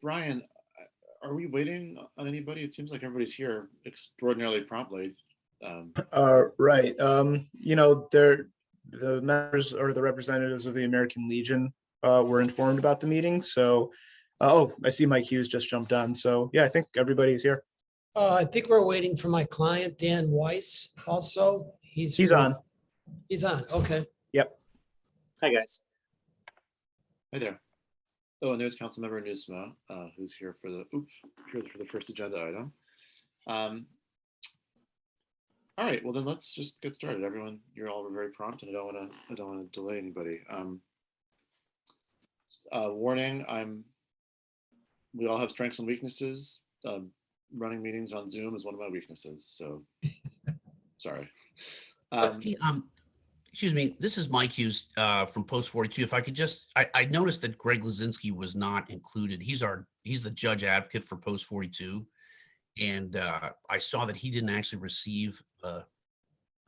Brian, are we waiting on anybody? It seems like everybody's here extraordinarily promptly. Right. The members or the representatives of the American Legion were informed about the meeting. So, oh, I see Mike Hughes just jumped on. So, yeah, I think everybody's here. I think we're waiting for my client, Dan Weiss, also. He's on. He's on, okay. Yep. Hi, guys. Hi there. Oh, and there's Councilmember Nusma, who's here for the first agenda item. All right, well then let's just get started. Everyone, you're all very prompt, and I don't want to delay anybody. Warning: we all have strengths and weaknesses. Running meetings on Zoom is one of my weaknesses, so sorry. Excuse me, this is Mike Hughes from Post 42. If I could just, I noticed that Greg Lazinski was not included. He's the judge advocate for Post 42. And I saw that he didn't actually receive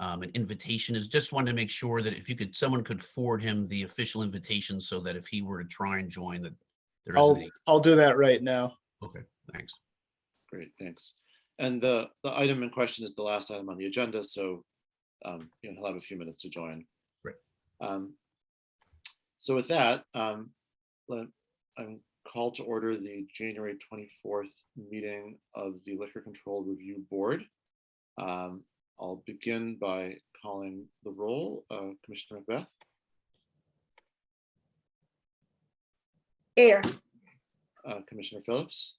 an invitation. Is just wanted to make sure that if someone could forward him the official invitation so that if he were to try and join that there isn't I'll do that right now. Okay, thanks. Great, thanks. And the item in question is the last item on the agenda, so he'll have a few minutes to join. Great. So with that, I'm called to order the January 24th meeting of the Liquor Control Review Board. I'll begin by calling the roll. Commissioner Macbeth. Here. Commissioner Phillips.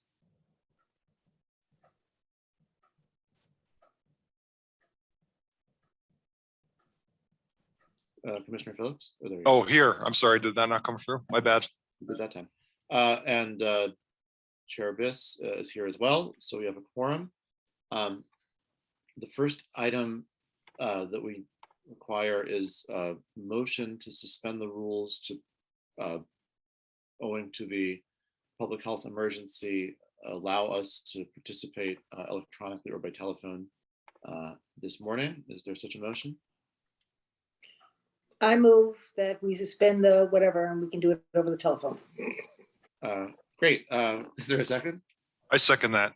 Commissioner Phillips? Oh, here. I'm sorry. Did that not come through? My bad. At that time. And Chair Biss is here as well. So we have a quorum. The first item that we require is a motion to suspend the rules owing to the public health emergency, allow us to participate electronically or by telephone this morning. Is there such a motion? I move that we suspend the whatever and we can do it over the telephone. Great. Is there a second? I second that.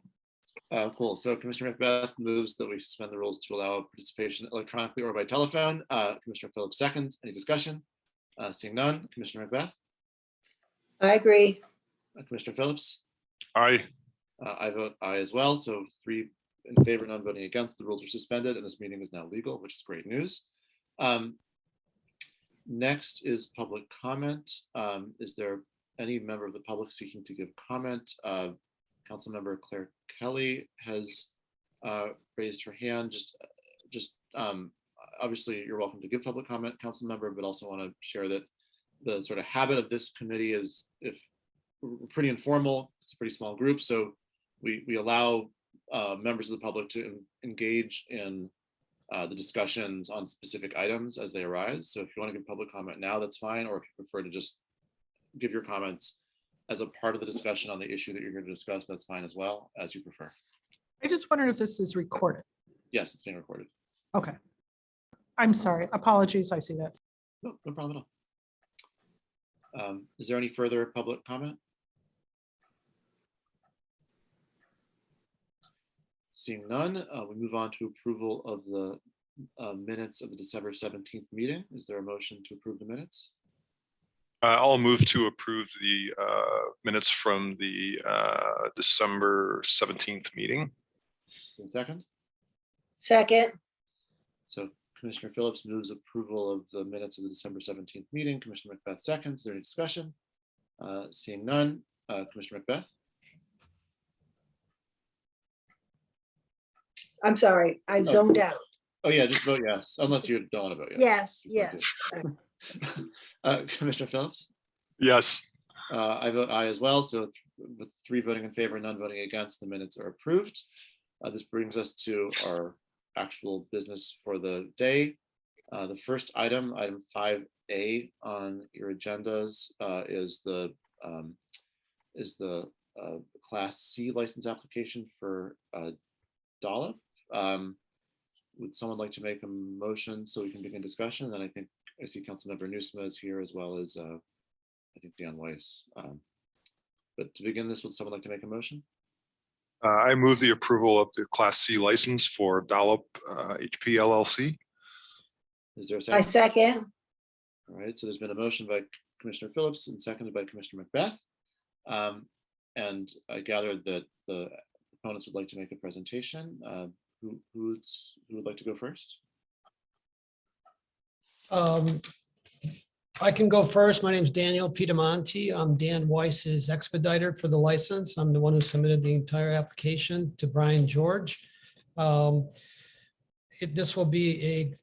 Cool. So Commissioner Macbeth moves that we suspend the rules to allow participation electronically or by telephone. Commissioner Phillips seconds. Any discussion? Seeing none. Commissioner Macbeth? I agree. Commissioner Phillips? Aye. I vote aye as well. So 3 in favor, none voting against. The rules are suspended and this meeting is now legal, which is great news. Next is public comment. Is there any member of the public seeking to give comment? Councilmember Claire Kelly has raised her hand. Obviously you're welcome to give public comment, council member, but also want to share that the sort of habit of this committee is, if we're pretty informal, it's a pretty small group, so we allow members of the public to engage in the discussions on specific items as they arise. So if you want to give public comment now, that's fine, or if you prefer to just give your comments as a part of the discussion on the issue that you're going to discuss, that's fine as well, as you prefer. I just wondered if this is recorded. Yes, it's being recorded. Okay. I'm sorry. Apologies. I see that. No problem at all. Is there any further public comment? Seeing none, we move on to approval of the minutes of the December 17th meeting. Is there a motion to approve the minutes? I'll move to approve the minutes from the December 17th meeting. Second? Second. So Commissioner Phillips moves approval of the minutes of the December 17th meeting. Commissioner Macbeth seconds. Is there any discussion? Seeing none. Commissioner Macbeth? I'm sorry, I zoned out. Oh yeah, just vote yes, unless you don't want to vote yes. Yes. Commissioner Phillips? Yes. I vote aye as well. So with 3 voting in favor, none voting against, the minutes are approved. This brings us to our actual business for the day. The first item 5A on your agendas, is the Class C license application for Dollop. Would someone like to make a motion so we can begin discussion? And then I see Councilmember Nusma is here, as well as I think Dan Weiss. But to begin this, would someone like to make a motion? I move the approval of the Class C license for Dollop HP LLC. Is there a I second? second. All right, so there's been a motion by Commissioner Phillips and seconded by Commissioner Macbeth. And I gathered that the proponents would like to make a presentation. Who would like to go first? I can go first. My name is Daniel Piedamonte. I'm Dan Weiss's expediter for the license. I'm the one who submitted the entire application to Brian George. This will be a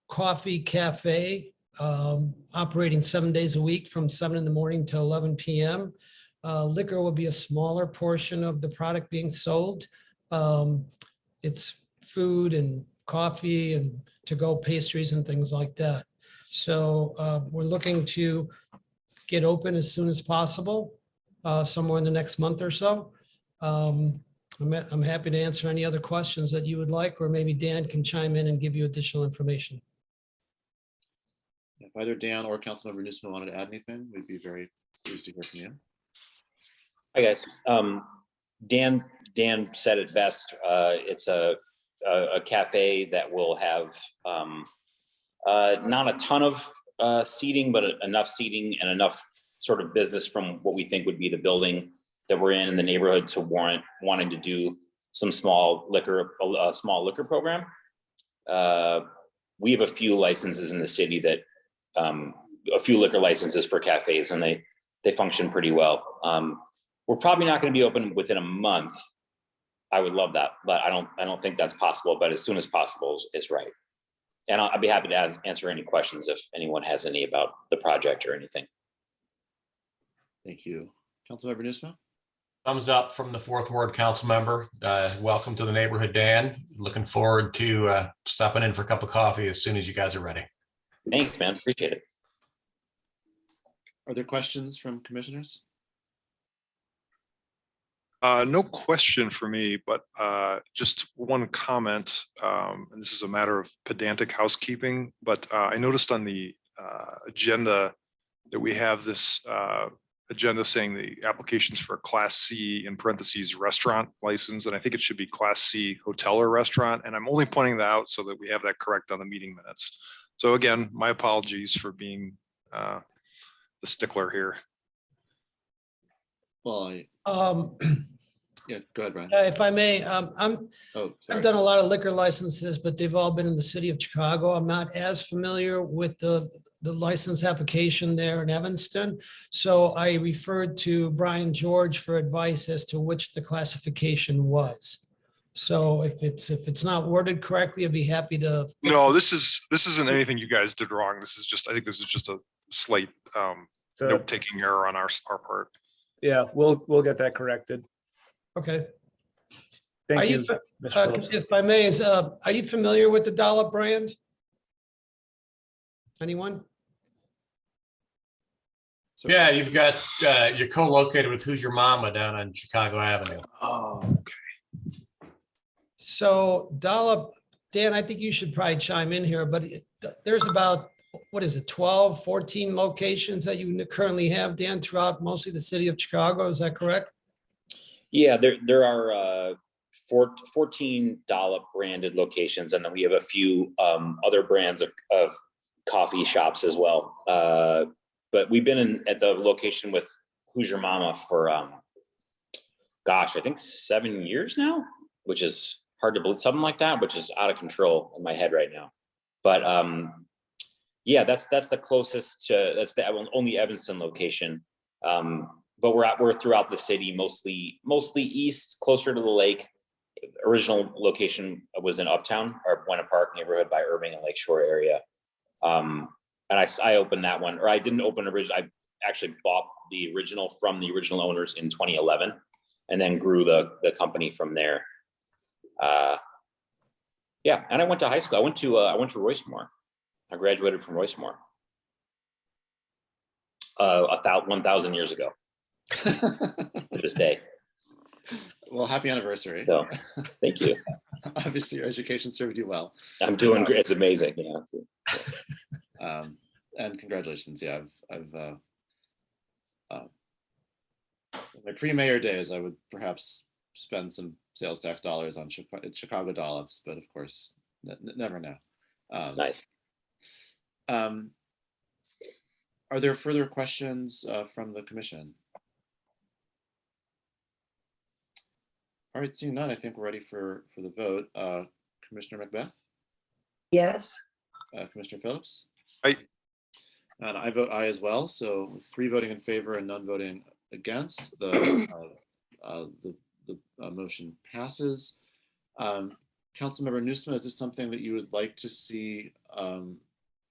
coffee cafe operating 7 days a week from 7 in the morning to 11 p.m. Liquor will be a smaller portion of the product being sold. It's food and coffee and to-go pastries and things like that. So we're looking to get open as soon as possible, somewhere in the next month or so. I'm happy to answer any other questions that you would like, or maybe Dan can chime in and give you additional information. If either Dan or Councilmember Newsome wanted to add anything, we'd be very pleased to hear from you. Hi, guys. Dan said it best. It's a cafe that will have not a ton of seating, but enough seating and enough sort of business from what we think would be the building that we're in the neighborhood to warrant wanting to do some small liquor program. We have a few licenses in the city that a few liquor licenses for cafes, and they function pretty well. We're probably not going to be open within a month. I would love that, but I don't think that's possible. But as soon as possible is right. And I'd be happy to answer any questions if anyone has any about the project or anything. Thank you. Councilmember Newsome? Thumbs up from the 4th Ward council member. Welcome to the neighborhood, Dan. Looking forward to stopping in for a cup of coffee as soon as you guys are ready. Thanks, man. Appreciate it. Are there questions from commissioners? No question for me, but just one comment. And this is a matter of pedantic housekeeping, but I noticed on the agenda that we have this agenda saying the applications for Class C in parentheses restaurant license, and I think it should be Class C hotel or restaurant. And I'm only pointing that out so that we have that correct on the meeting minutes. So again, my apologies for being the stickler here. Well, yeah, go ahead, Brian. If I may, Oh, I've sorry. done a lot of liquor licenses, but they've all been in the city of Chicago. I'm not as familiar with the license application there in Evanston. So I referred to Brian George for advice as to which the classification was. So if it's not worded correctly, I'd be happy to. fix No, it. this isn't anything you guys did wrong. This is just, I think this is just a slight So, note-taking error on our part. yeah, we'll get that corrected. Okay. Are Thank you, you, Ms. Phillips. if I may, are you familiar with the Dollop brand? Anyone? So- Yeah, you've got, you're co-located with Who's Your Mama down on Chicago Avenue. Oh, okay. So Dollop, Dan, I think you should probably chime in here, but there's about, what is it, 12, 14 locations that you currently have, Dan, throughout mostly the city of Chicago. Is that correct? Yeah, there are 14 Dollop branded locations, and then we have a few other brands of coffee shops as well. But we've been at the location with Who's Your Mama for, gosh, I think 7 years now, which is hard to believe, something like that, which is out of control in my head right now. But yeah, that's the closest to, that's the only Evanston location. But we're throughout the city, mostly east, closer to the lake. Original location was in Uptown or Buena Park neighborhood by Irving and Lakeshore area. And I opened that one, or I didn't open original. I actually bought the original from the original owners in 2011, and then grew the company from there. Yeah, and I went to high school. I went to Roycemore. I graduated from Roycemore 1,000 years ago. To this day. Well, happy anniversary. So, thank you. Obviously, your education served you well. I'm doing great. It's amazing. Yeah. And congratulations. Yeah, I've In my pre-mayor days, I would perhaps spend some sales tax dollars on Chicago dollops, but of course, never know. Nice. Are there further questions from the commission? All right, seeing none, I think we're ready for the vote. Commissioner Macbeth, Yes. Commissioner Phillips? Aye. And I vote aye as well. So with 3 voting in favor and none voting against, the motion passes. Councilmember Newsome, is this something that you would like to see on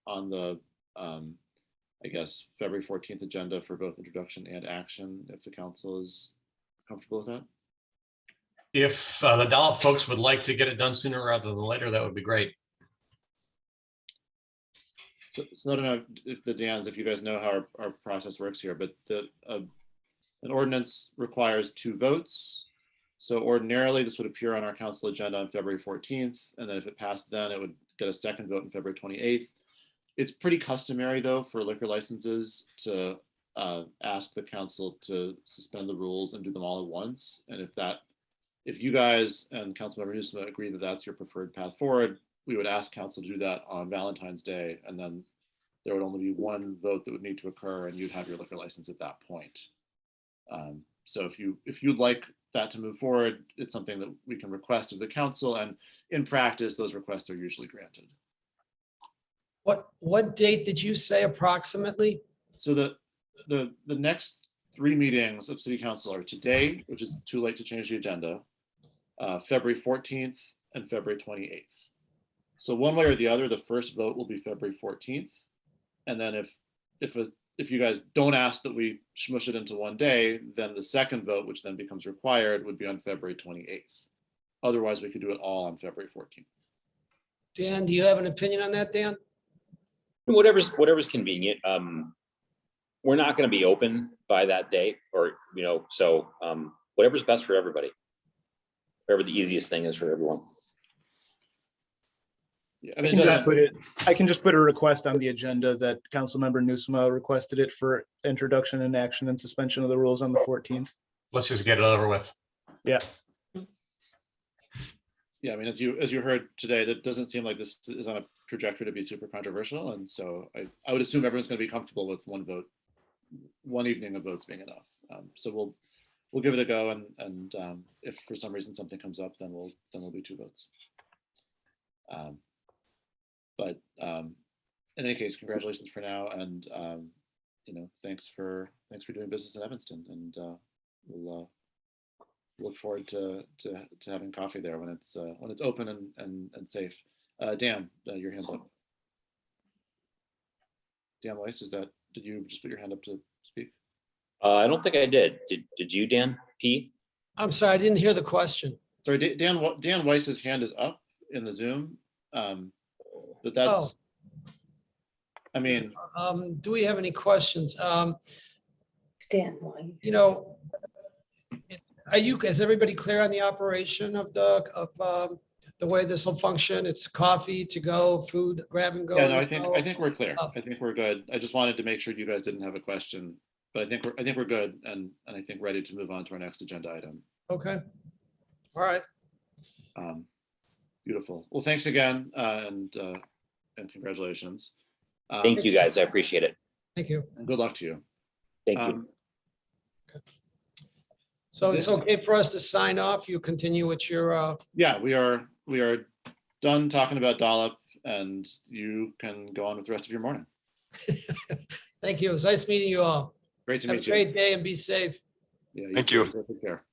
the, I guess, February 14th agenda for both introduction and action, if the council is comfortable with that? If the Dollop folks would like to get it done sooner rather than later, that would be great. So I don't know if if you guys know how our process works here, but an ordinance requires 2 votes. So ordinarily, this would appear on our council agenda on February 14th, and then if it passed then, it would get a second vote on February 28th. It's pretty customary, though, for liquor licenses to ask the council to suspend the rules and do them all at once. And if you guys and Councilmember Newsome agree that that's your preferred path forward, we would ask council to do that on Valentine's Day, and then there would only be 1 vote that would need to occur, and you'd have your liquor license at that point. So if you'd like that to move forward, it's something that we can request of the council, and in practice, those requests are usually granted. What date did you say approximately? So the next 3 meetings of City Council are today, which is too late to change the agenda, February 14th and February 28th. So one way or the other, the first vote will be February 14th. And then if you guys don't ask that we smush it into one day, then the second vote, which then becomes required, would be on February 28th. Otherwise, we could do it all on February 14th. Dan, do you have an opinion on that, Dan? Whatever's convenient. We're not going to be open by that date, or so whatever's best for everybody. Whatever the easiest thing is for everyone. Yeah, I mean, I can just put a request on the agenda that Councilmember Newsome requested it for introduction and action and suspension of the rules on the 14th. Let's just get it over with. Yeah. Yeah, I mean, as you heard today, that doesn't seem like this is on a trajectory to be super controversial, and so I would assume everyone's going to be comfortable with 1 vote, 1 evening of votes being enough. So we'll give it a go, and if for some reason something comes up, then we'll do 2 votes. But in any case, congratulations for now, and thanks for doing business in Evanston, and we'll look forward to having coffee there when it's open and safe. Dan, your hand's up. Dan Weiss, did you just put your hand up to speak? I don't think I did. Did you, Dan P? I'm sorry, I didn't hear the question. Sorry, Dan Weiss's hand is up in the Zoom. But that's, I mean, do we have any questions? Stan, why? Is everybody clear on the operation of the way this will function? It's coffee to go, food, grab and go. Yeah, no, I think we're clear. I think we're good. I just wanted to make sure you guys didn't have a question, but I think we're good, and I think ready to move on to our next agenda item. Okay. All right. Beautiful. Well, thanks again, and congratulations. Thank you, guys. I appreciate it. Thank you. And good luck to you. Thank you. So it's okay for us to sign off. You continue with your. Yeah, we are done talking about Dollop, and you can go on with the rest of your morning. Thank you. It was nice meeting you all. Great to Have meet a you. great day and be safe. Yeah, Thank you. Take care.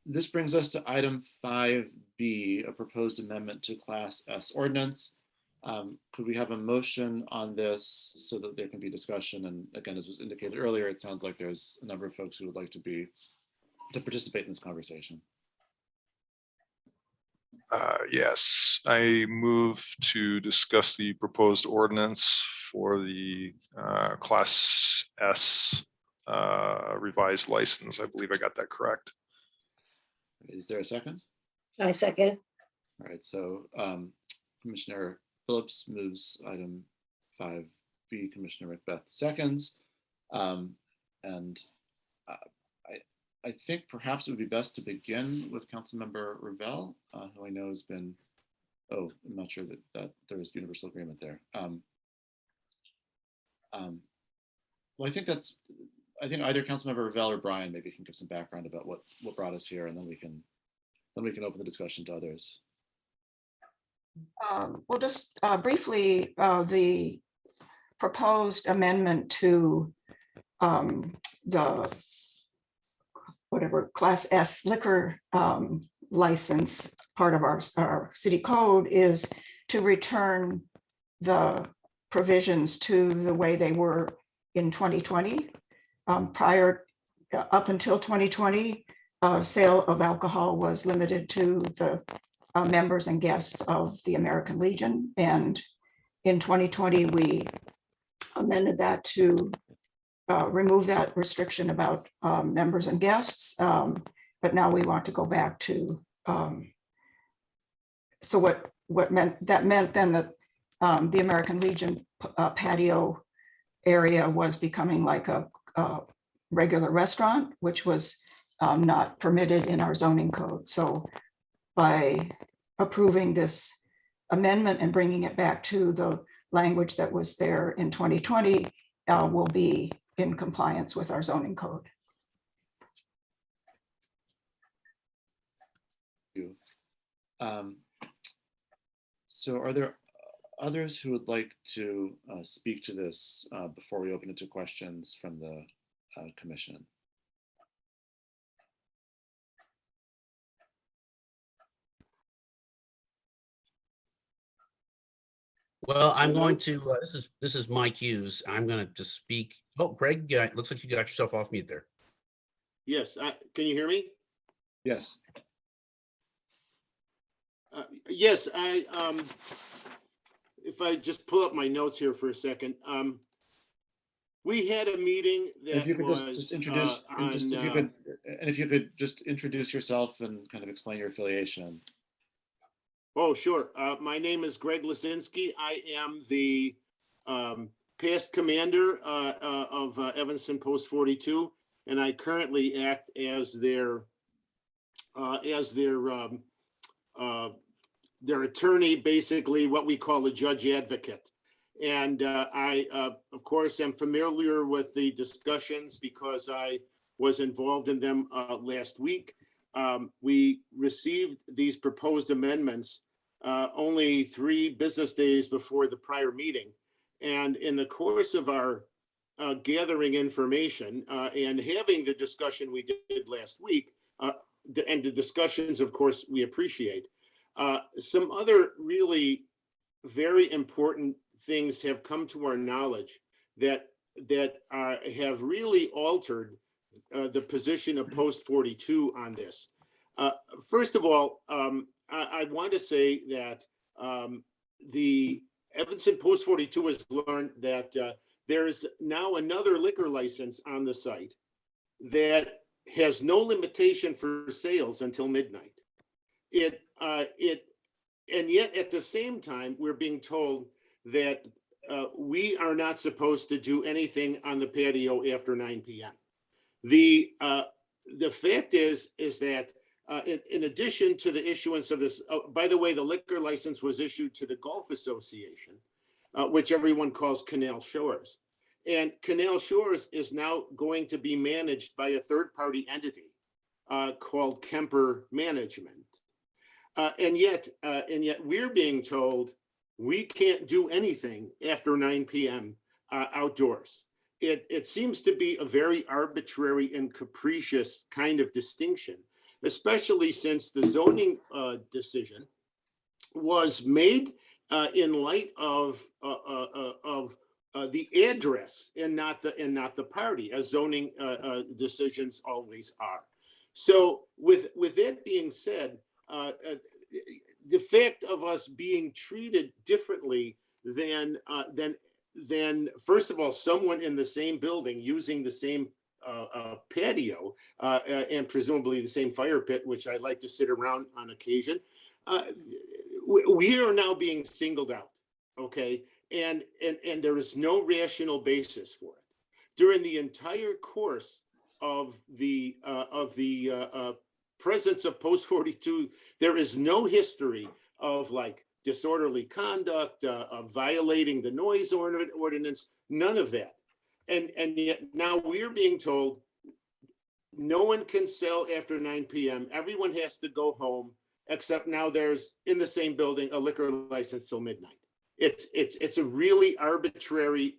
This brings us to item 5B, a proposed amendment to Class S ordinance. Could we have a motion on this so that there can be discussion? And again, as was indicated earlier, it sounds like there's a number of folks who would like to participate in this conversation. Yes, I move to discuss the proposed ordinance for the Class S revised license. I believe I got that correct. Is there a second? I second. All right, so Commissioner Phillips moves item 5B, Commissioner Macbeth seconds. And I think perhaps it would be best to begin with Councilmember Ravel, who I know has been, I'm not sure that there is universal agreement there. Well, I think either Councilmember Ravel or Brian maybe can give some background about what brought us here, and then we can open the discussion to others. Well, just briefly, the proposed amendment to the whatever Class S liquor license part of our city code is to return the provisions to the way they were in 2020. Up until 2020, sale of alcohol was limited to the members and guests of the American Legion. And in 2020, we amended that to remove that restriction about members and guests. But now we want to go back to, so what that meant then that the American Legion patio area was becoming like a regular restaurant, which was not permitted in our zoning code. So by approving this amendment and bringing it back to the language that was there in 2020, will be in compliance with our zoning code. Thank you. So are there others who would like to speak to this before we open it to questions from the commission? Well, I'm going to, this is Mike Hughes. I'm going to just speak. Oh, Greg, looks like you got yourself off mute there. Yes, can you hear me? Yes. Yes, if I just pull up my notes here for a second. We had a meeting that If you could was just introduce, if you could just introduce yourself and kind of explain your affiliation. Oh, sure. My name is Greg Lasinski. I am the past commander of Evanston Post 42, and I currently act as their attorney, basically what we call a judge advocate. And I, of course, am familiar with the discussions because I was involved in them last week. We received these proposed amendments only 3 business days before the prior meeting. And in the course of our gathering information and having the discussion we did last week, and the discussions, of course, we appreciate. Some other really very important things have come to our knowledge that have really altered the position of Post 42 on this. First of all, I want to say that the Evanston Post 42 has learned that there is now another liquor license on the site that has no limitation for sales until midnight. And yet at the same time, we're being told that we are not supposed to do anything on the patio after 9 p.m. The fact is that in addition to the issuance of this, by the way, the liquor license was issued to the Golf Association, which everyone calls Canal Shores. And Canal Shores is now going to be managed by a third-party entity called Kemper Management. And yet we're being told we can't do anything after 9 p.m. Outdoors. It seems to be a very arbitrary and capricious kind of distinction, especially since the zoning decision was made in light of the address and not the party, as zoning decisions always are. So with that being said, the fact of us being treated differently than first of all, someone in the same building using the same patio and presumably the same fire pit, which I like to sit around on occasion, we are now being singled out, okay? And there is no rational basis for it. during the entire course of the presence of post 42, there is no history of like disorderly conduct, of violating the noise ordinance, none of that. And yet now we're being told no one can sell after 9 p.m. Everyone has to go home, except now there's in the same building a liquor license till midnight. It's a really arbitrary.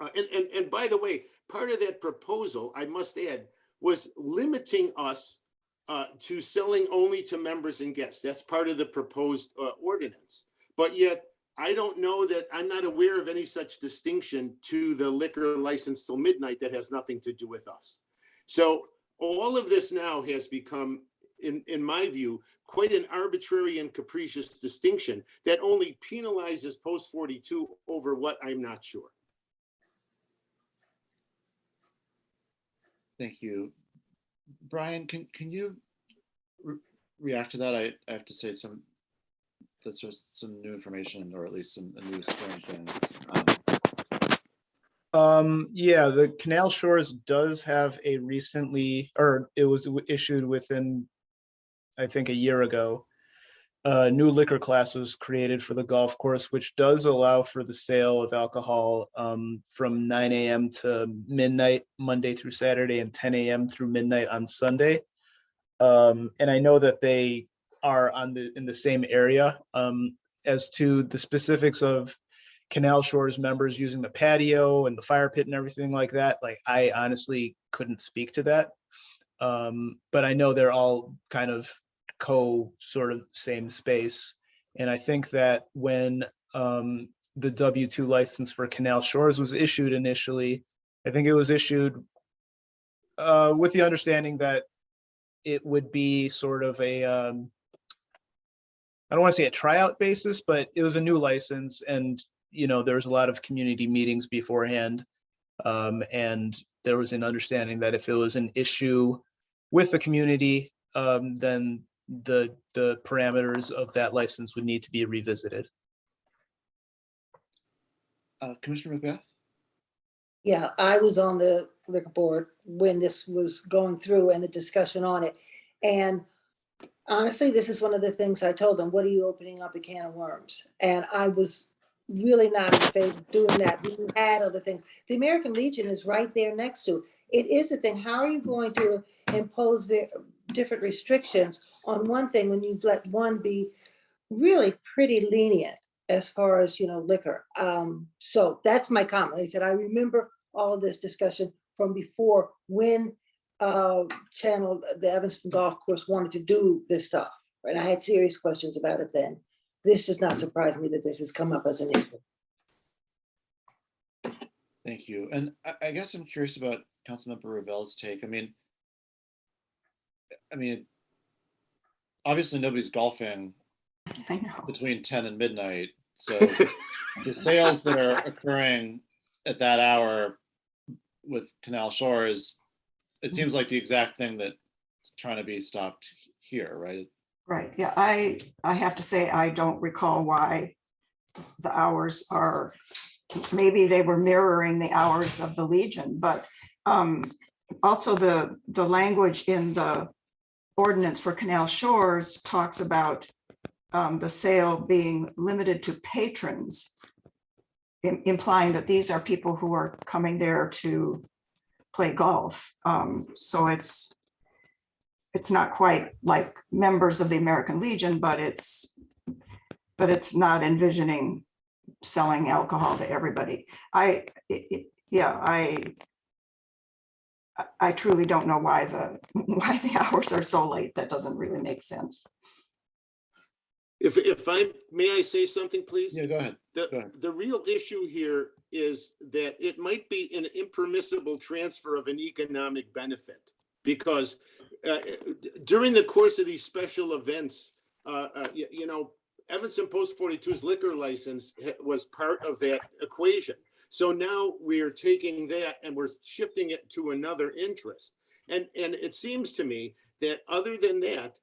And by the way, part of that proposal, I must add, was limiting us to selling only to members and guests. That's part of the proposed ordinance. But yet, I don't know that, I'm not aware of any such distinction to the liquor license till midnight that has nothing to do with us. So all of this now has become, in my view, quite an arbitrary and capricious distinction that only penalizes post 42 over what I'm not sure. Thank you. Brian, can you react to that? I have to say that's just some new information, or at least some new strange things. Yeah, the Canal Shores does have a recently, or it was issued within, I think, a year ago. New liquor class was created for the golf course, which does allow for the sale of alcohol from 9 a.m. to midnight, Monday through Saturday, and 10 a.m. through midnight on Sunday. And I know that they are in the same area. As to the specifics of Canal Shores members using the patio and the fire pit and everything like that, like I honestly couldn't speak to that. But I know they're all kind of sort of same space. And I think that when the W2 license for Canal Shores was issued initially, I think it was issued with the understanding that it would be sort of a, I don't want to say a tryout basis, but it was a new license, and there was a lot of community meetings beforehand. And there was an understanding that if it was an issue with the community, then the parameters of that license would need to be revisited. Commissioner Macbeth? Yeah, I was on the liquor board when this was going through and the discussion on it. And honestly, this is one of the things I told them, what are you opening up a can of worms? And I was really not in favor of doing that. We had other things. The American Legion is right there next to it. It is a thing. How are you going to impose the different restrictions on one thing when you let one be really pretty lenient as far as, liquor? So that's my comment. He said, I remember all of this discussion from before when the Evanston Golf Course wanted to do this stuff. And I had serious questions about it then. This does not surprise me that this has come up as an issue. Thank you. And I guess I'm curious about Councilmember Ravel's take. I mean, obviously nobody's golfing I know. between 10 and midnight. So the sales that are occurring at that hour with Canal Shores, it seems like the exact thing that's trying to be stopped here, right? Right, yeah, I have to say, I don't recall why the hours are, maybe they were mirroring the hours of the Legion, but also the language in the ordinance for Canal Shores talks about the sale being limited to patrons, implying that these are people who are coming there to play golf. So it's not quite like members of the American Legion, but it's not envisioning selling alcohol to everybody. I truly don't know why the hours are so late. That doesn't really make sense. If may I say something, please? Yeah, go ahead. The real issue here is that it might be an impermissible transfer of an economic benefit, because during the course of these special events, Evanston Post 42's liquor license was part of that equation. So now we're taking that and we're shifting it to another interest. And it seems to me that other than that,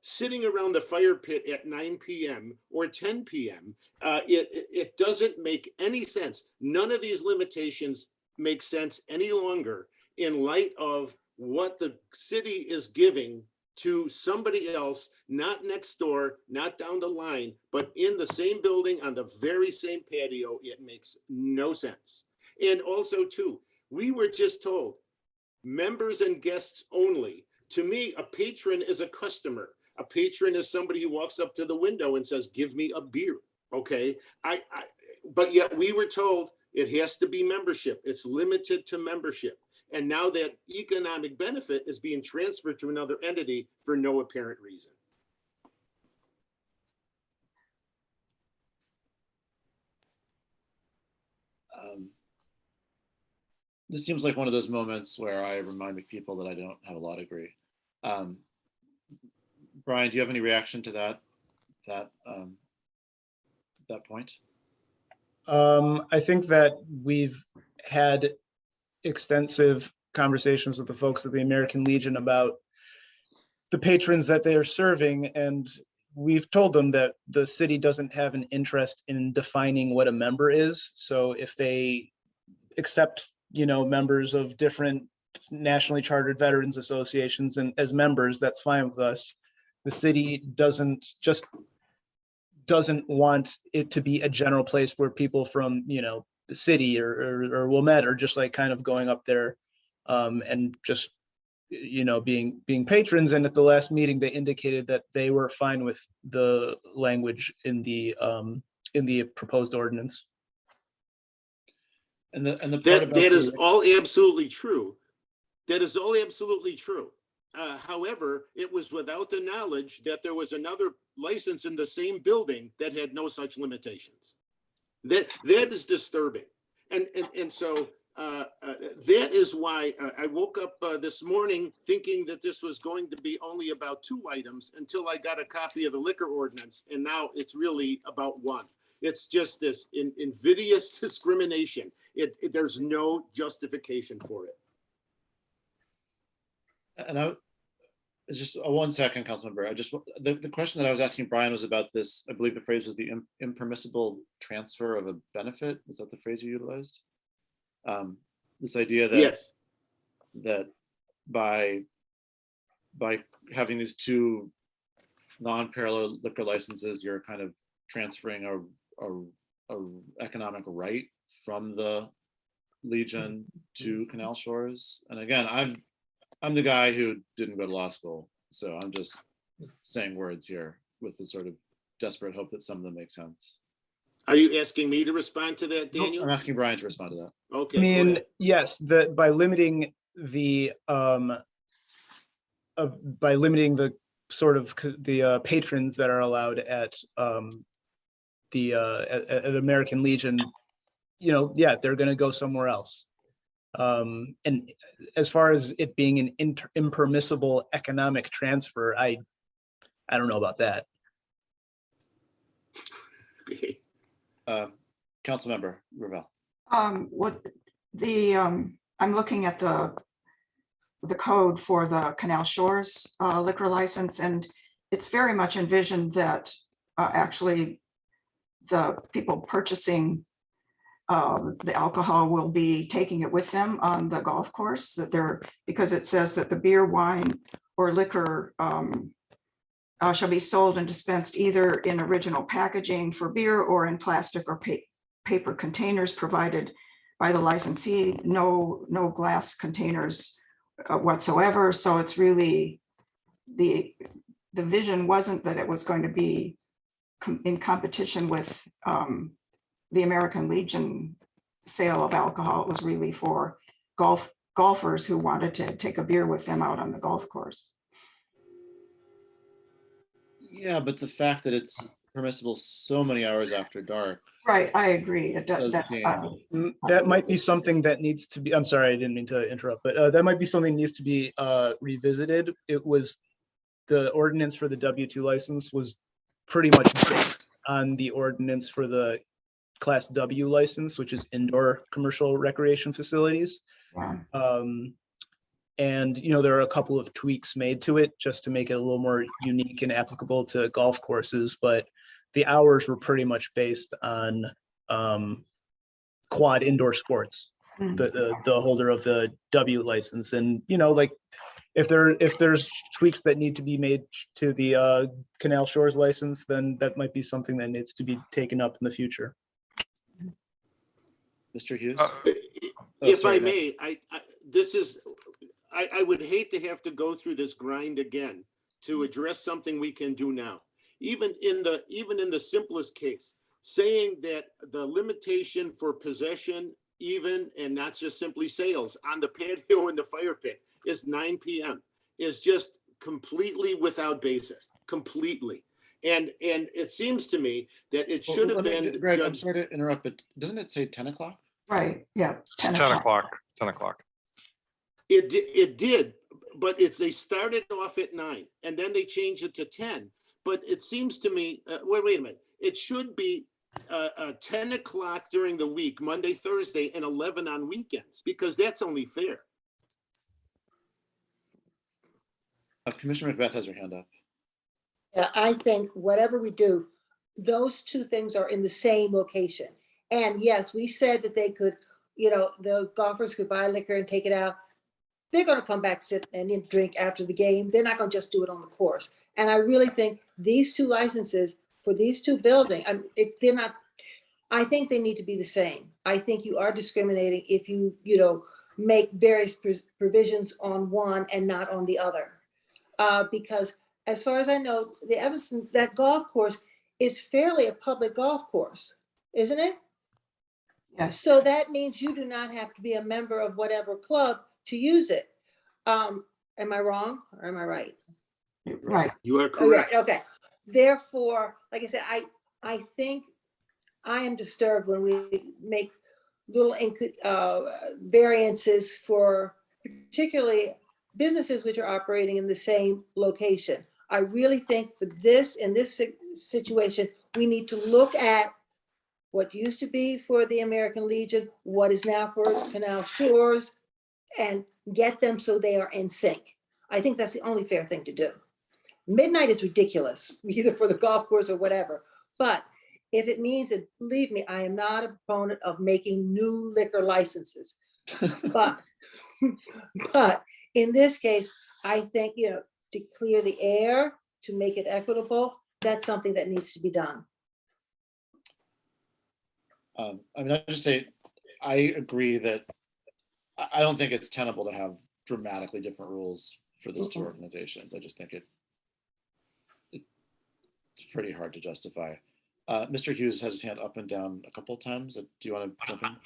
sitting around the fire pit at 9 p.m. or 10 p.m., it doesn't make any sense. None of these limitations make sense any longer in light of what the city is giving to somebody else, not next door, not down the line, but in the same building on the very same patio. It makes no sense. And also too, we were just told members and guests only. To me, a patron is a customer. A patron is somebody who walks up to the window and says, give me a beer. Okay. But yet we were told it has to be membership. It's limited to membership. And now that economic benefit is being transferred to another entity for no apparent reason. This seems like one of those moments where I remind people that I don't have a lot to agree. Brian, do you have any reaction to that point? I think that we've had extensive conversations with the folks at the American Legion about the patrons that they are serving, and we've told them that the city doesn't have an interest in defining what a member is. So if they accept, members of different nationally chartered veterans associations and as members, that's fine with us. The city doesn't want it to be a general place where people from, the city or Wilmette are just like kind of going up there and just, being patrons. And at the last meeting, they indicated that they were fine with the language in the proposed ordinance. And the part about that is all absolutely true. That is all absolutely true. However, it was without the knowledge that there was another license in the same building that had no such limitations. That is disturbing. And so that is why I woke up this morning thinking that this was going to be only about 2 items until I got a copy of the liquor ordinance. And now it's really about 1. It's just this invidious discrimination. There's no justification for it. And it's just a 1 second, Councilmember. The question that I was asking Brian was about this. I believe the phrase was the impermissible transfer of a benefit. Was that the phrase you utilized? This idea that yes, that by having these 2 non-parallel liquor licenses, you're kind of transferring a economic right from the Legion to Canal Shores. And again, I'm the guy who didn't go to law school, so I'm just saying words here with the sort of desperate hope that some of them make sense. Are you asking me to respond to that, Nope, Daniel? I'm asking Brian to respond to that. Okay. I go mean, ahead. yes, that by limiting the sort of the patrons that are allowed at at American Legion, yeah, they're going to go somewhere else. And as far as it being an impermissible economic transfer, I don't know about that. Okay. Councilmember Ravel. I'm looking at the code for the Canal Shores liquor license, and it's very much envisioned that actually the people purchasing the alcohol will be taking it with them on the golf course, because it says that the beer, wine, or liquor shall be sold and dispensed either in original packaging for beer or in plastic or paper containers provided by the licensee, no glass containers whatsoever. So it's really, the vision wasn't that it was going to be in competition with the American Legion sale of alcohol. It was really for golfers who wanted to take a beer with them out on the golf course. Yeah, but the fact that it's permissible so many hours after dark. Right, I agree. That might be something that needs to be, I'm sorry, I didn't mean to interrupt, but that might be something that needs to be revisited. It was, the ordinance for the W2 license was pretty much based on the ordinance for the Class W license, which is indoor commercial recreation facilities. Yeah. And there are a couple of tweaks made to it just to make it a little more unique and applicable to golf courses, but the hours were pretty much based on quad indoor sports. the holder of the W license. And, you know, like, if there's tweaks that need to be made to the Canal Shores license, then that might be something that needs to be taken up in the future. Mr. Hughes? If sorry, I Matt. may, I would hate to have to go through this grind again to address something we can do now. Even in the simplest case, saying that the limitation for possession, even and not just simply sales on the patio in the fire pit is 9 p.m. is just completely without basis, completely. And it seems to me that it should have been. Greg, I'm sorry to interrupt, but doesn't it say 10 o'clock? Right, yeah. It's 10 o'clock, 10 o'clock. It did, but they started off at 9 and then they changed it to 10. But it seems to me, wait a minute, it should be 10 o'clock during the week, Monday, Thursday, and 11 on weekends, because that's only fair. Commissioner Macbeth has her hand up. Yeah, I think whatever we do, those two things are in the same location. And yes, we said that they could, you know, the golfers could buy liquor and take it out. They're going to come back, sit and drink after the game. They're not going to just do it on the course. And I really think these two licenses for these two buildings, they're not, I think they need to be the same. I think you are discriminating if you make various provisions on one and not on the other. Because as far as I know, the Evanston, that golf course is fairly a public golf course, isn't it? Yes. So that means you do not have to be a member of whatever club to use it. Am I wrong or am I right? Right. You are Oh, correct. right, okay. Therefore, like I said, I think I am disturbed when we make little variances for particularly businesses which are operating in the same location. I really think for this, in this situation, we need to look at what used to be for the American Legion, what is now for Canal Shores, and get them so they are in sync. I think that's the only fair thing to do. Midnight is ridiculous, either for the golf course or whatever. But if it means that, believe me, I am not a proponent of making new liquor licenses. But in this case, I think, to clear the air, to make it equitable, that's something that needs to be done. I just say, I agree that I don't think it's tenable to have dramatically different rules for those two organizations. I just think it's pretty hard to justify. Mr. Hughes had his hand up and down a couple of times. Do you want to jump in?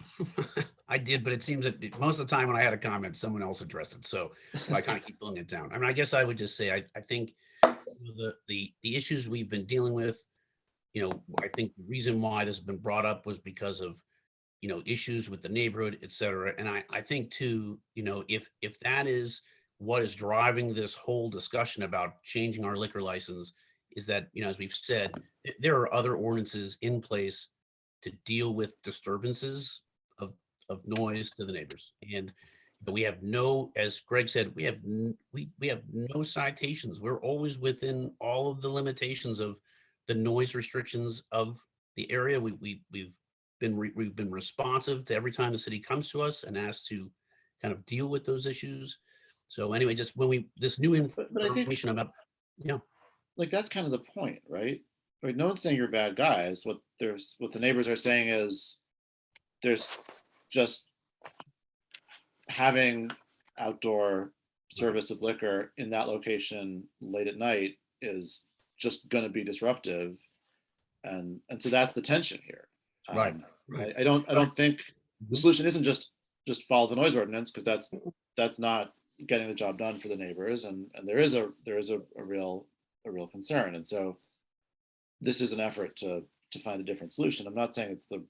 I did, but it seems that most of the time when I had a comment, someone else addressed it. So I kind of keep pulling it down. I mean, I guess I would just say, I think the issues we've been dealing with, I think the reason why this has been brought up was because of, issues with the neighborhood, et cetera. And I think too, if that is what is driving this whole discussion about changing our liquor license, is that, as we've said, there are other ordinances in place to deal with disturbances of noise to the neighbors. And we have no, as Greg said, we have no citations. We're always within all of the limitations of the noise restrictions of the area. We've been responsive to every time the city comes to us and asks to kind of deal with those issues. So anyway, just when this new information about, like, that's kind of the point, right? I mean, no one's saying you're bad guys. What the neighbors are saying is there's just having outdoor service of liquor in that location late at night is just going to be disruptive. And so that's the tension here. Right. I don't think the solution isn't just follow the noise ordinance, because that's not getting the job done for the neighbors. And there is a real concern. And so this is an effort to find a different solution. I'm not saying it's the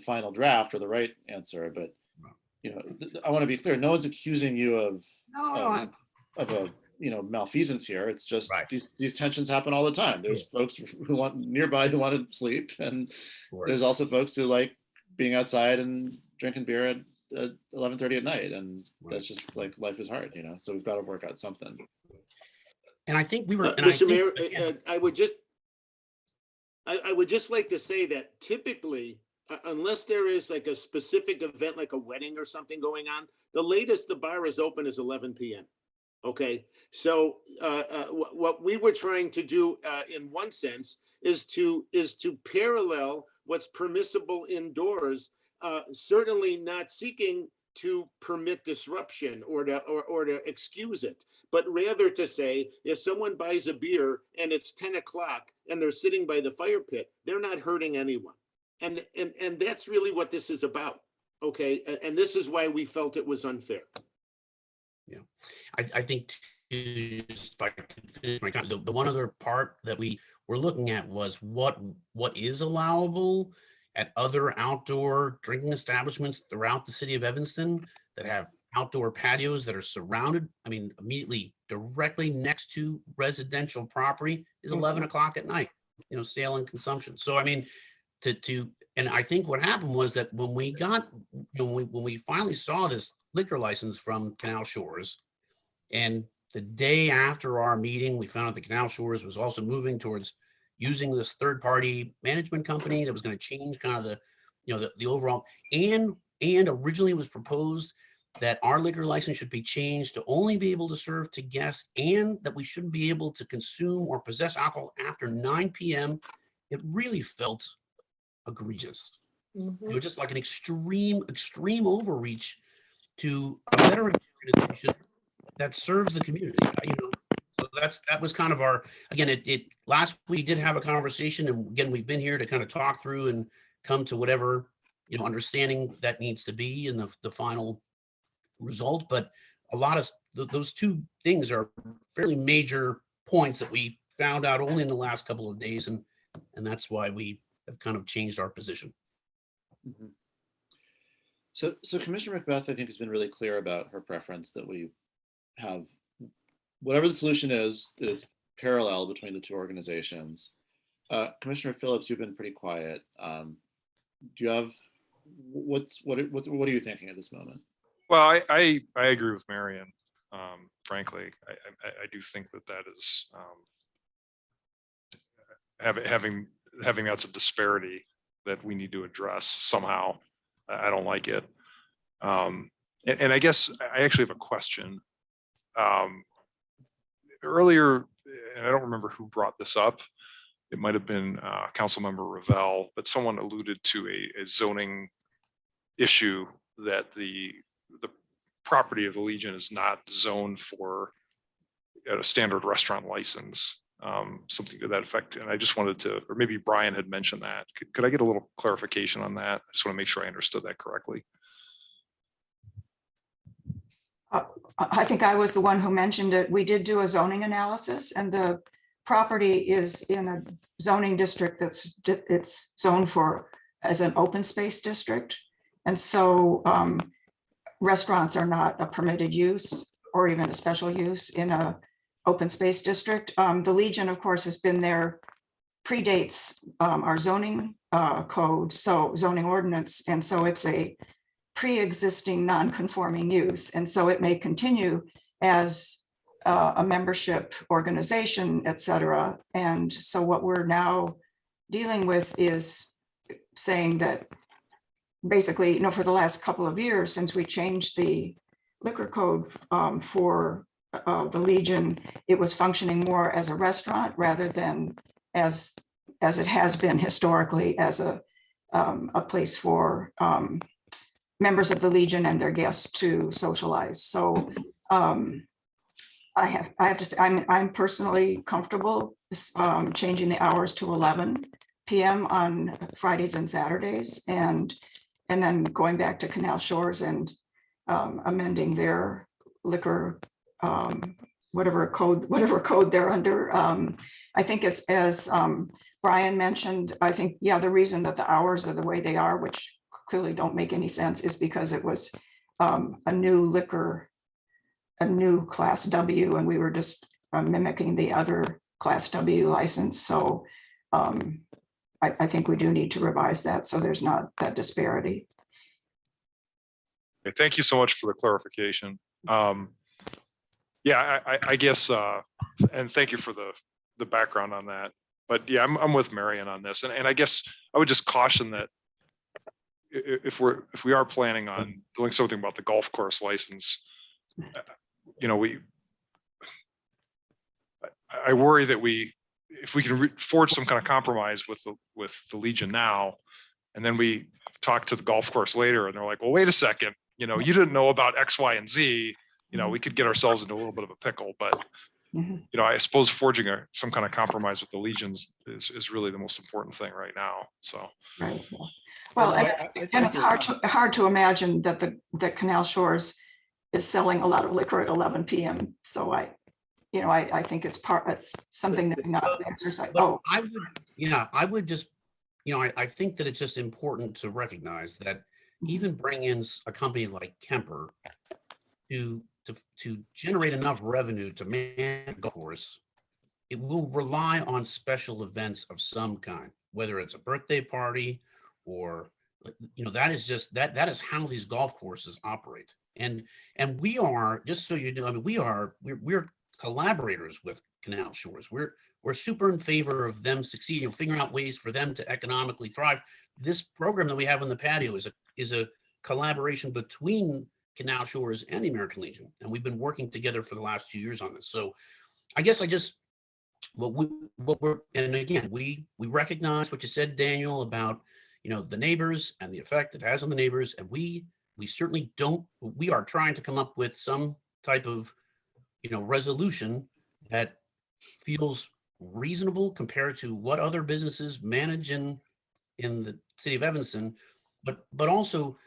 final draft or the right answer, but I want to be clear. No one's accusing you of a malfeasance here. It's just these tensions happen all the time. There's folks who want to sleep, and there's also folks who like being outside and drinking beer at 11:30 at night, and that's just like, life is hard, so we've got to work out something. And I think we were, Mr. Mayor, I would just like to say that typically unless there is like a specific event, like a wedding or something going on, the latest the bar is open is 11 p.m. Okay, so what we were trying to do in one sense is to parallel what's permissible indoors, certainly not seeking to permit disruption or to excuse it, but rather to say, if someone buys a beer and it's 10 o'clock and they're sitting by the fire pit, they're not hurting anyone. And that's really what this is about. Okay, and this is why we felt it was unfair. Yeah, I think too, just if I could finish my comment, the one other part that we were looking at was what is allowable at other outdoor drinking establishments throughout the city of Evanston that have outdoor patios that are surrounded, I mean, immediately directly next to residential property is 11 o'clock at night, sale and consumption. So, I mean, and I think what happened was that when we got, when we finally saw this liquor license from Canal Shores, and the day after our meeting, we found out the Canal Shores was also moving towards using this third-party management company that was going to change kind of the overall, and originally it was proposed that our liquor license should be changed to only be able to serve to guests, and that we shouldn't be able to consume or possess alcohol after 9 p.m. It really felt egregious. Just like an extreme overreach to a veteran organization that serves the community. So that was kind of our, again, it last we did have a conversation, and again, we've been here to kind of talk through and come to whatever, understanding that needs to be in the final result. But a lot of those two things are fairly major points that we found out only in the last couple of days. And that's why we have kind of changed our position. Mhm. So Commissioner Macbeth, I think, has been really clear about her preference that we have, whatever the solution is, that it's parallel between the two organizations. Commissioner Phillips, you've been pretty quiet. Do you have, what are you thinking at this moment? Well, I agree with Marion. Frankly, I do think that is having that's a disparity that we need to address somehow. I don't like it. And I guess I actually have a question. Earlier, and I don't remember who brought this up. It might have been Councilmember Ravel, but someone alluded to a zoning issue that the property of the Legion is not zoned for a standard restaurant license, something to that effect. And I just wanted to, or maybe Brian had mentioned that. Could I get a little clarification on that? I just want to make sure I understood that correctly. I think I was the one who mentioned it. We did do a zoning analysis, and the property is in a zoning district it's zoned for as an open space district. And so restaurants are not a permitted use or even a special use in a open space district. The Legion, of course, has been there, predates our zoning code, so zoning ordinance. And so it's a pre-existing non-conforming use. And so it may continue as a membership organization, et cetera. And so what we're now dealing with is saying that basically, for the last couple of years, since we changed the liquor code for the Legion, it was functioning more as a restaurant rather than as it has been historically as a place for members of the Legion and their guests to socialize. So I have to say, I'm personally comfortable changing the hours to 11 p.m. on Fridays and Saturdays, and then going back to Canal Shores and amending their liquor, whatever code they're under. I think as Brian mentioned, I think, the reason that the hours are the way they are, which clearly don't make any sense, is because it was a new Class W, and we were just mimicking the other Class W license. So I think we do need to revise that so there's not that disparity. Okay, thank you so much for the clarification. Yeah, I guess, and thank you for the background on that. But yeah, I'm with Marion on this, and I guess I would just caution that if we are planning on doing something about the golf course license, you know, I worry that if we can forge some kind of compromise with the Legion now, and then we talk to the golf course later and they're like, well, wait a second, you know, you didn't know about X, Y, and Z, you know, we could get ourselves into a little bit of a pickle. But, Mhm. you know, I suppose forging some kind of compromise with the Legions is really the most important thing right now. So. Right. Yeah. Well, Well, and it's hard to imagine that that Canal Shores is selling a lot of liquor at 11 p.m. So I think it's something that not there's like, But oh, I would just, I think that it's just important to recognize that even bring in a company like Kemper to generate enough revenue to man a golf course, it will rely on special events of some kind, whether it's a birthday party or, that is just, that is how these golf courses operate. And we are, just so you know, I mean, we're collaborators with Canal Shores. We're super in favor of them succeeding, figuring out ways for them to economically thrive. This program that we have on the patio is a collaboration between Canal Shores and the American Legion, and we've been working together for the last few years on this. So I guess and again, we recognize what you said, Daniel, about the neighbors and the effect it has on the neighbors, and we certainly don't. We are trying to come up with some type of resolution that feels reasonable compared to what other businesses manage in the city of Evanston, but also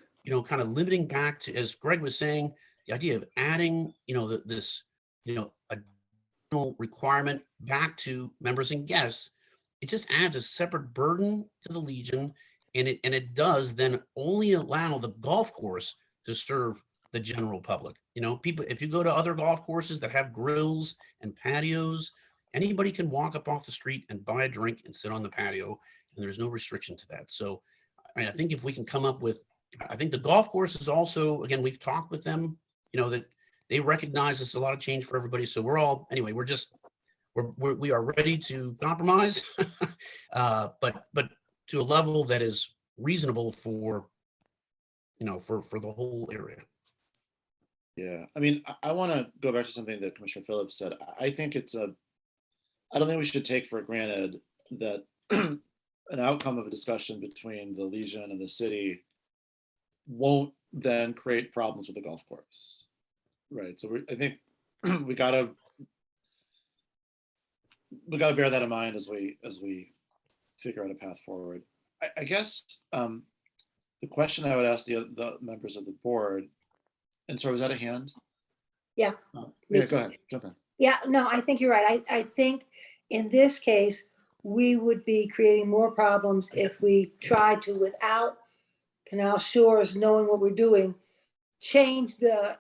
kind of limiting back to, as Greg was saying, the idea of adding this additional requirement back to members and guests. It just adds a separate burden to the Legion, and it does then only allow the golf course to serve the general public. People, if you go to other golf courses that have grills and patios, anybody can walk up off the street and buy a drink and sit on the patio, and there's no restriction to that. So I think if we can come up with, I think the golf course is also, again, we've talked with them, that they recognize it's a lot of change for everybody. So we are ready to compromise, but to a level that is reasonable for the whole area. Yeah, I mean, I want to go back to something that Commissioner Phillips said. I think I don't think we should take for granted that an outcome of a discussion between the Legion and the city won't then create problems with the golf course, right? So I think we gotta bear that in mind as we figure out a path forward. I guess the question I would ask the members of the board, and sorry, was that a hand? Yeah. Yeah, go ahead, jump in. Yeah, no, I think you're right. I think in this case, we would be creating more problems if we try to, without Canal Shores knowing what we're doing, change the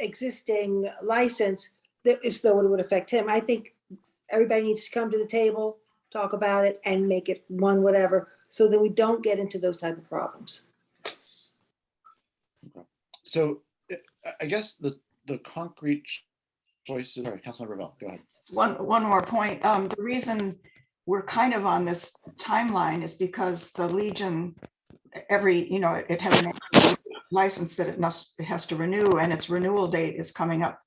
existing license that is though it would affect him. I think everybody needs to come to the table, talk about it, and make it one whatever, so that we don't get into those type of problems. Okay. So I guess the concrete choices. Sorry, Councilmember Revelle, go ahead. one more point. The reason we're kind of on this timeline is because the Legion, it has an license that it has to renew, and its renewal date is coming up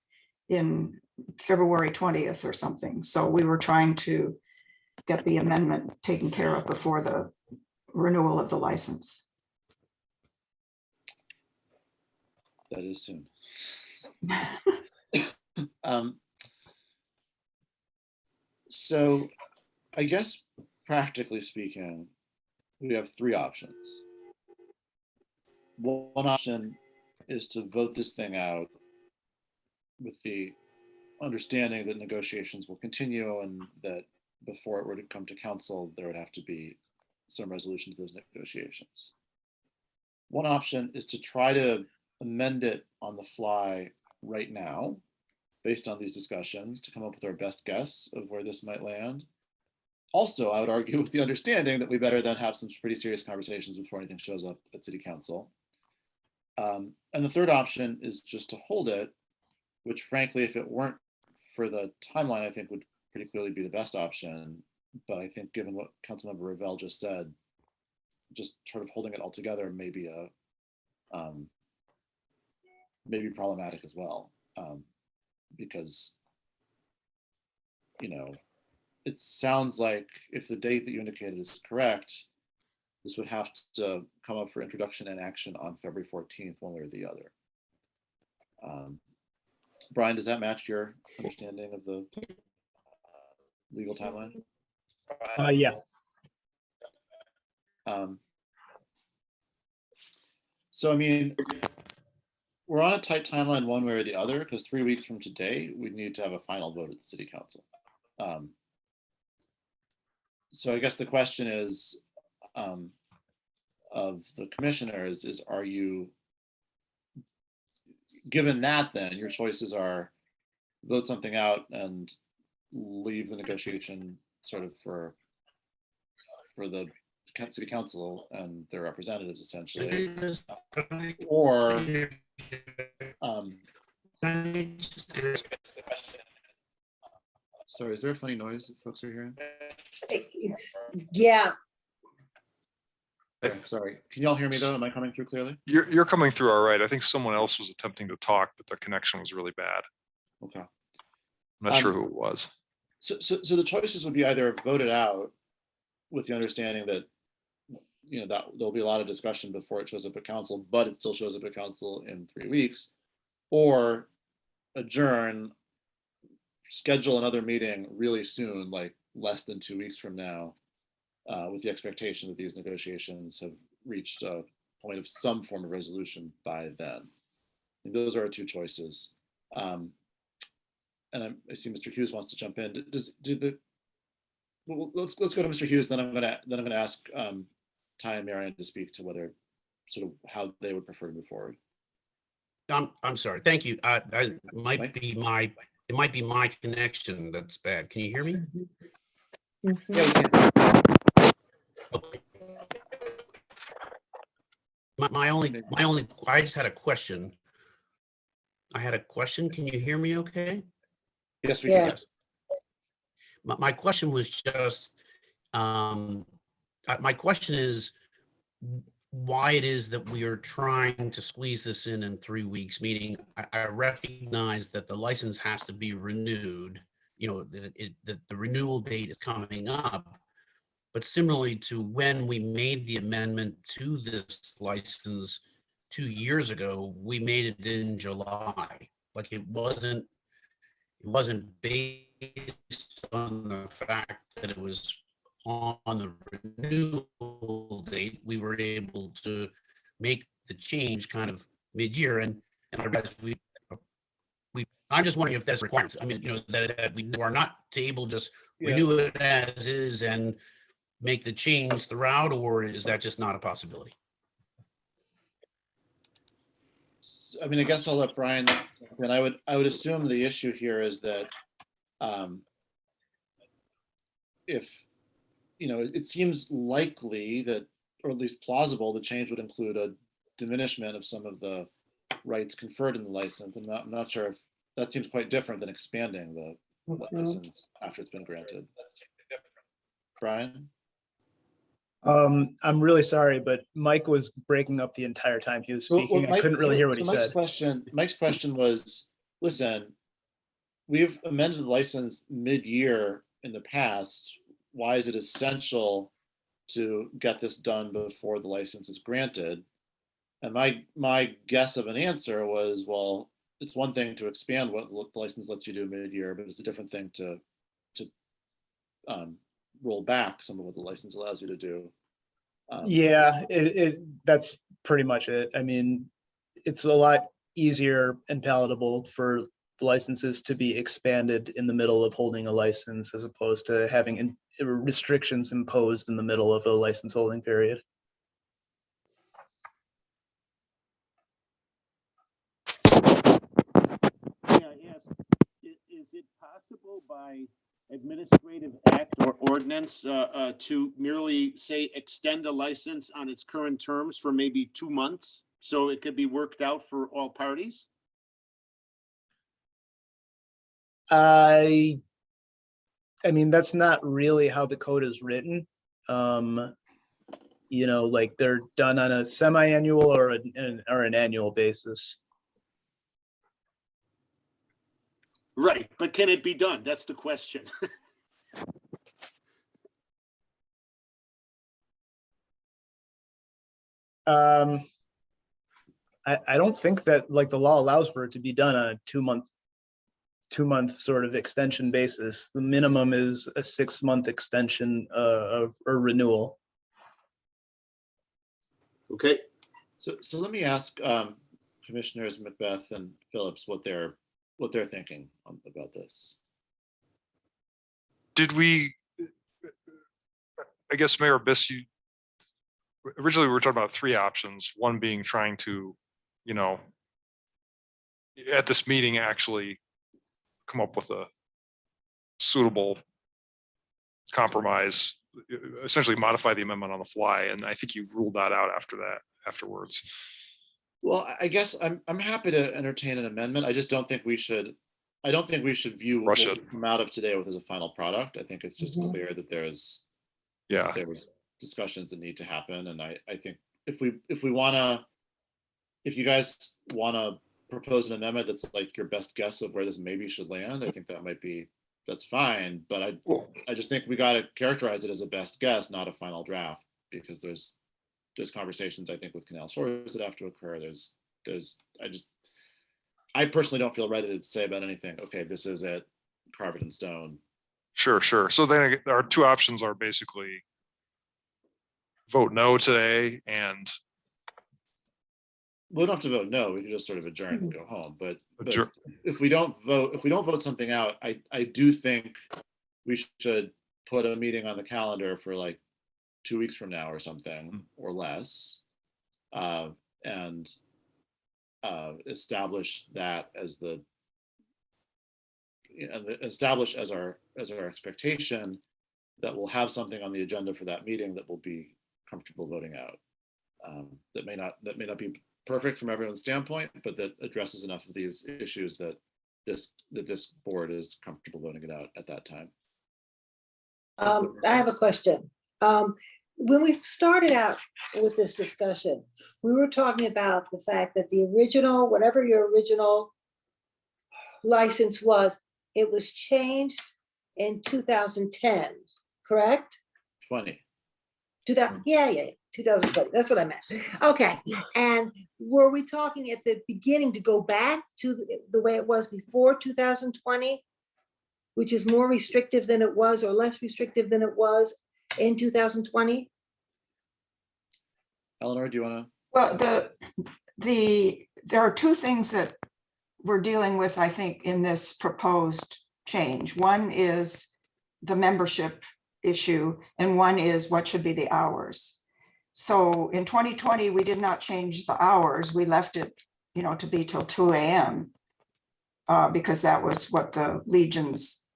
in February 20th or something. So we were trying to get the amendment taken care of before the renewal of the license. That is soon. So I guess practically speaking, we have three options. One option is to vote this thing out with the understanding that negotiations will continue and that before it were to come to council, there would have to be some resolution to those negotiations. One option is to try to amend it on the fly right now, based on these discussions, to come up with our best guess of where this might land. Also, I would argue with the understanding that we better then have some pretty serious conversations before anything shows up at City Council. And the third option is just to hold it, which frankly, if it weren't for the timeline, I think would pretty clearly be the best option. But I think given what Councilmember Revelle just said, just sort of holding it all together may be maybe problematic as well, because, you know, it sounds like if the date that you indicated is correct, this would have to come up for introduction and action on February 14th, one way or the other. Brian, does that match your understanding of the legal timeline? Yeah. So, I mean, we're on a tight timeline one way or the other, because 3 weeks from today, we need to have a final vote at the city council. So I guess the question is, of the commissioners is, are you, given that then your choices are vote something out and leave the negotiation sort of for the city council and their representatives essentially, or sorry, is there a funny noise that folks are hearing? Yeah, Okay, sorry, can y'all hear me though? Am I coming through clearly? You're coming through all right. I think someone else was attempting to talk, but the connection was really bad. Okay. I'm not sure who it was. So the choices would be either voted out with the understanding that, you know, that there'll be a lot of discussion before it shows up at council, but it still shows up at council in 3 weeks, or adjourn, schedule another meeting really soon, like less than 2 weeks from now, with the expectation that these negotiations have reached a point of some form of resolution by then. And those are our two choices. And I see Mr. Hughes wants to jump in. Well, let's go to Mr. Hughes. Then I'm gonna ask Ty and Marion to speak to whether sort of how they would prefer to move forward. I'm sorry. Thank you. It Mike? might be my connection that's bad. Can you hear me? Yeah, we can. Okay. I just had a question. Can you hear me okay? Yes, we Yeah. can. My question was just, my question is why it is that we are trying to squeeze this in 3 weeks, meaning I recognize that the license has to be renewed, you know, the renewal date is coming up. But similarly to when we made the amendment to this license 2 years ago, we made it in July. Like it wasn't based on the fact that it was on the renewal date. We were able to make the change kind of mid-year, and I realize I'm just wondering if that's requirements. I mean, you know, that we are not able to just renew it as is and make the change throughout, or is that just not a possibility? I mean, I guess I'll let Brian, and I would assume the issue here is that if, you know, it seems likely that, or at least plausible, the change would include a diminishment of some of the rights conferred in the license. I'm not sure if that seems quite different than expanding the license after it's been granted. Brian? I'm really sorry, but Mike was breaking up the entire time he was speaking. I couldn't really hear what he said. Mike's question was, listen, we've amended the license mid-year in the past. Why is it essential to get this done before the license is granted? And my guess of an answer was, well, it's one thing to expand what the license lets you do mid-year, but it's a different thing to roll back some of what the license allows you to do. Yeah, that's pretty much it. I mean, it's a lot easier and palatable for the licenses to be expanded in the middle of holding a license as opposed to having restrictions imposed in the middle of a license holding period. Yeah, yes. Is it possible by administrative act or ordinance to merely say extend a license on its current terms for maybe 2 months so it could be worked out for all parties? I mean, that's not really how the code is written. you know, like they're done on a semi-annual or an annual basis. Right, but can it be done? That's the question. I don't think that like the law allows for it to be done on a 2-month sort of extension basis. The minimum is a 6-month extension of or renewal. Okay, So let me ask Commissioners Macbeth and Phillips what they're thinking about this. Did we, I guess, Mayor Biss, you, originally we were talking about 3 options, one being trying to, you know, at this meeting, actually come up with a suitable compromise, essentially modify the amendment on the fly. And I think you ruled that out afterwards. Well, I guess I'm happy to entertain an amendment. I just don't think we should. I don't think we should view what Rush we it. come out of today with as a final product. I think it's just clear that there's discussions that need to happen, and I think if you guys wanna propose an amendment that's like your best guess of where this maybe should land, I think that's fine. But I just think we gotta characterize it as a best guess, not a final draft, because there's conversations I think with Canal Shores that have to occur. I personally don't feel ready to say about anything. Okay, this is it, carve it in stone. Sure. So then our 2 options are basically vote no today and We don't have to vote no. We can just sort of adjourn and go home. But adjourn. if we don't vote something out, I do think we should put a meeting on the calendar for like 2 weeks from now or something or less, and establish that as our expectation that we'll have something on the agenda for that meeting that we'll be comfortable voting out. That may not be perfect from everyone's standpoint, but that addresses enough of these issues that this board is comfortable voting it out at that time. I have a question. When we started out with this discussion, we were talking about the fact that the original, whatever your original license was, it was changed in 2010, correct? 20. 2020, that's what I meant. Okay, and were we talking at the beginning to go back to the way it was before 2020, which is more restrictive than it was or less restrictive than it was in 2020? Eleanor, do you want to? Well, there are 2 things that we're dealing with, I think, in this proposed change. One is the membership issue, and one is what should be the hours. So in 2020, we did not change the hours. We left it, you know, to be till 2 a.m. Because that was what the Legion's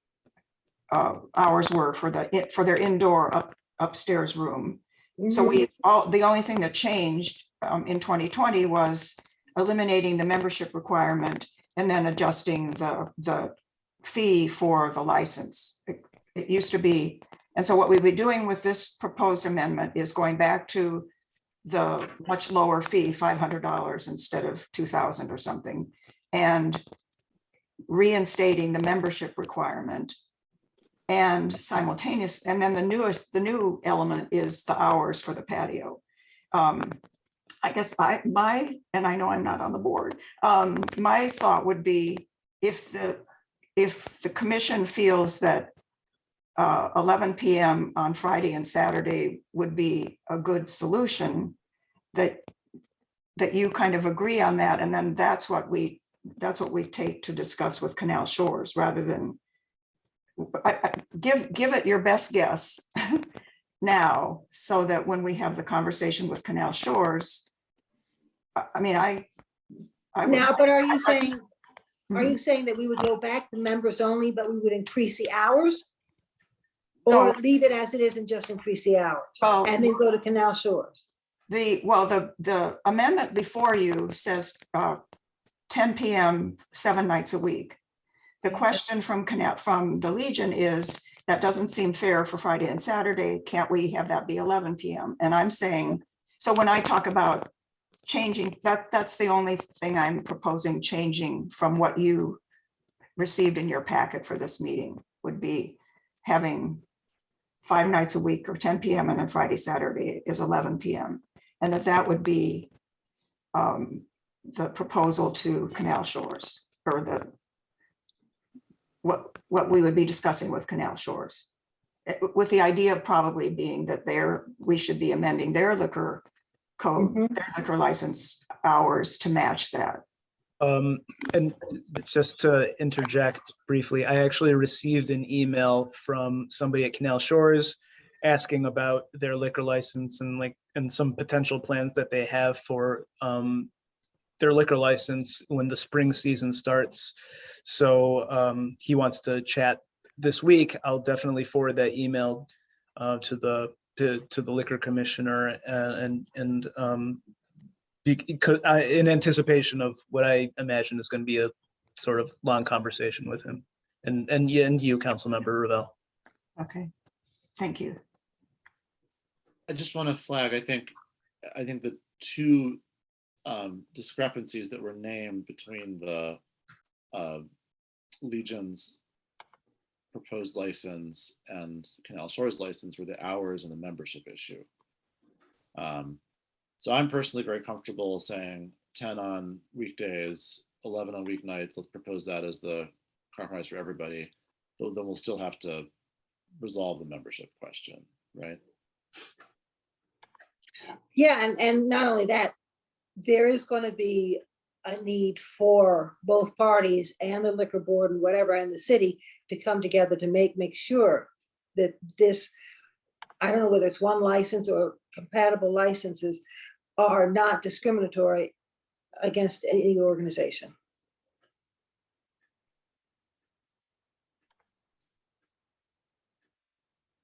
hours were for their indoor upstairs room. So the only thing that changed in 2020 was eliminating the membership requirement and then adjusting the fee for the license. It used to be, and so what we'd be doing with this proposed amendment is going back to the much lower fee, $500 instead of $2,000 or something, and reinstating the membership requirement. And simultaneous, and then the new element is the hours for the patio. I guess and I know I'm not on the board. My thought would be if the commission feels that 11 p.m. on Friday and Saturday would be a good solution, that you kind of agree on that, and then that's what we take to discuss with Canal Shores, rather than give it your best guess now, so that when we have the conversation with Canal Shores, I mean, I now, but are you saying that we would go back to members only, but we would increase the hours? Or leave it as it is and just increase the hours and then go to Canal Shores? The amendment before you says 10 p.m. 7 nights a week. The question from the Legion is, that doesn't seem fair for Friday and Saturday. Can't we have that be 11 PM? And I'm saying, so when I talk about changing, that's the only thing I'm proposing changing from what you received in your packet for this meeting, would be having 5 nights a week or 10 PM, and then Friday, Saturday is 11 PM. And that would be the proposal to Canal Shores, or what we would be discussing with Canal Shores. With the idea probably being that we should be amending their liquor code, their liquor license hours to match that. And just to interject briefly, I actually received an email from somebody at Canal Shores asking about their liquor license and some potential plans that they have for their liquor license when the spring season starts. So he wants to chat this week. I'll definitely forward that email to the liquor commissioner and in anticipation of what I imagine is going to be a sort of long conversation with him and you, Councilmember Ravel. Okay, thank you. I just want to flag, I think the two discrepancies that were named between the Legion's proposed license and Canal Shores license were the hours and the membership issue. So I'm personally very comfortable saying 10 on weekdays, 11 on weeknights. Let's propose that as the compromise for everybody. But then we'll still have to resolve the membership question, right? Yeah, and not only that, there is going to be a need for both parties and the liquor board and whatever and the city to come together to make sure that this, I don't know whether it's one license or compatible licenses, are not discriminatory against any organization.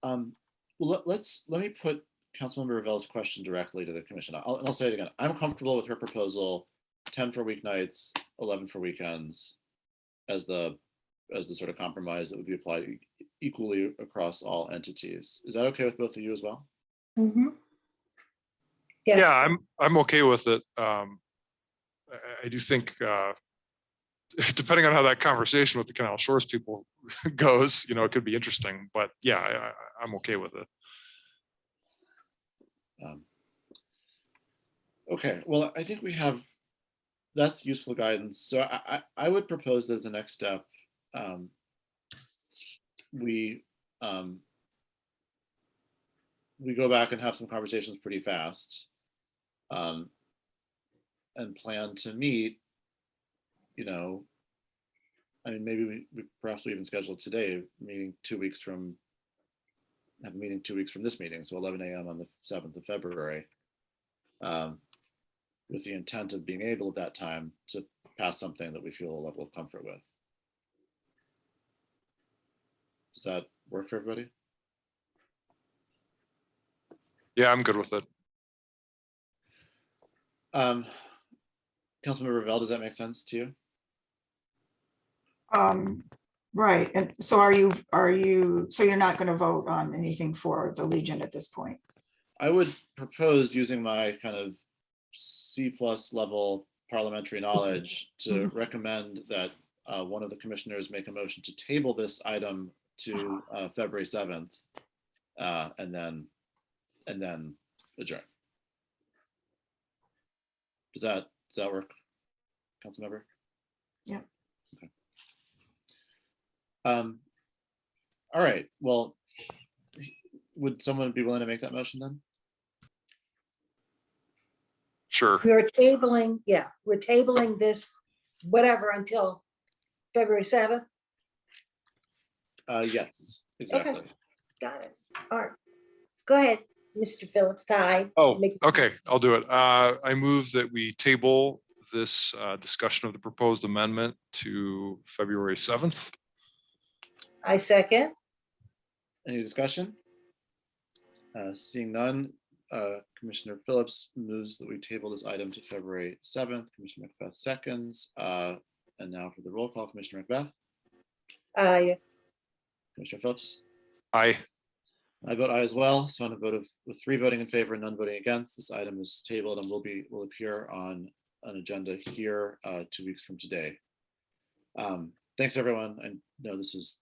Well, let me put Councilmember Ravel's question directly to the commission. I'll say it again. I'm comfortable with her proposal, 10 for weeknights, 11 for weekends, as the sort of compromise that would be applied equally across all entities. Is that okay with both of you as well? Mm-hmm. Yes. Yeah, I'm okay with it. I do think, depending on how that conversation with the Canal Shores people goes, it could be interesting. But yeah, I'm okay with it. Okay, well, I think that's useful guidance. So I would propose that as the next step, we go back and have some conversations pretty fast, and plan to meet, I mean, maybe perhaps we even schedule today, meeting 2 weeks from, have a meeting 2 weeks from this meeting, so 11 a.m. on the 7th of February, with the intent of being able at that time to pass something that we feel a level of comfort with. Does that work for everybody? Yeah, I'm good with it. Councilmember Ravel, does that make sense to you? Right, and so so you're not going to vote on anything for the Legion at this point? I would propose using my kind of C+ level parliamentary knowledge to recommend that one of the commissioners make a motion to table this item to February 7th, and then adjourn. Does that work, Councilmember? Yeah. Okay. All right. Well, would someone be willing to make that motion then? Sure. We're tabling this, whatever, until February 7th. Yes, exactly. Okay. Got it. All right. Go ahead, Mr. Phillips. Ty. Oh, okay, I'll do it. I move that we table this discussion of the proposed amendment to February 7th. I second. Any discussion? Seeing none, Commissioner Phillips moves that we table this item to February 7th. Commissioner Macbeth seconds. And now for the roll call, Commissioner Macbeth. Aye. Commissioner Phillips. Aye. I vote aye as well. So on a vote of with 3 voting in favor and none voting against, this item is tabled and will appear on an agenda here 2 weeks from today. Thanks, everyone. I know this is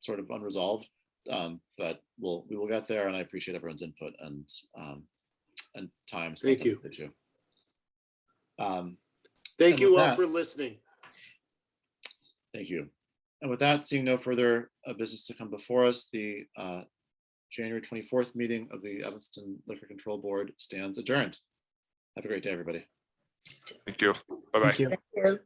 sort of unresolved, but we will get there, and I appreciate everyone's input and time. spent Thank on you. this issue. Thank And you with all that- for listening. Thank you. And with that, seeing no further business to come before us, the January 24th meeting of the Evanston Liquor Control Board stands adjourned. Have a great day, everybody. Thank you. Bye-bye. Thank you. Thank you.